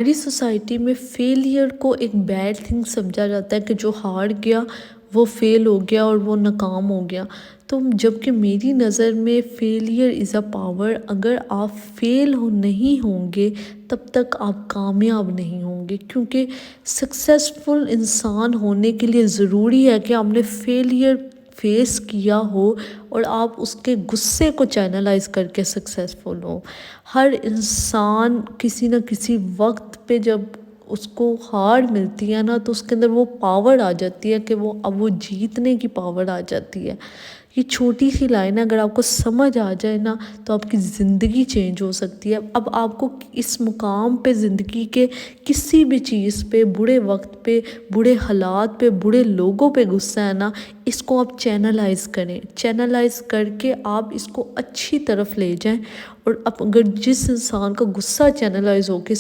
ہماری سوسائٹی میں فیلئر کو ایک بیڈ تھنگ سمجھا جاتا ہے کہ جو ہار گیا وہ فیل ہو گیا اور وہ ناکام ہو گیا۔ تو جبکہ میری نظر میں فیلئر از اے پاور۔ اگر آپ فیل نہیں ہوں گے تب تک آپ کامیاب نہیں ہوں گے، کیونکہ سکسیسفل انسان ہونے کے لیے ضروری ہے کہ آپ نے فیلئر فیس کیا ہو اور آپ اس کے غصے کو چینلائز کر کے سکسیسفل ہو۔ ہر انسان کسی نہ کسی وقت پہ جب اس کو ہار ملتی ہے نا تو اس کے اندر وہ پاور آ جاتی ہے کہ اب وہ جیتنے کی پاور آ جاتی ہے۔ یہ چھوٹی سی لائن ہے، اگر آپ کو سمجھ آ جائے نا تو آپ کی زندگی چینج ہو سکتی ہے۔ اب آپ کو اس مقام پہ زندگی کے کسی بھی چیز پہ، برے وقت پہ، برے حالات پہ، برے لوگوں پہ غصہ ہے نا، اس کو آپ چینلائز کریں، چینلائز کر کے آپ اس کو اچھی طرف لے جائیں۔ اور اگر جس انسان کا غصہ چینلائز ہو کے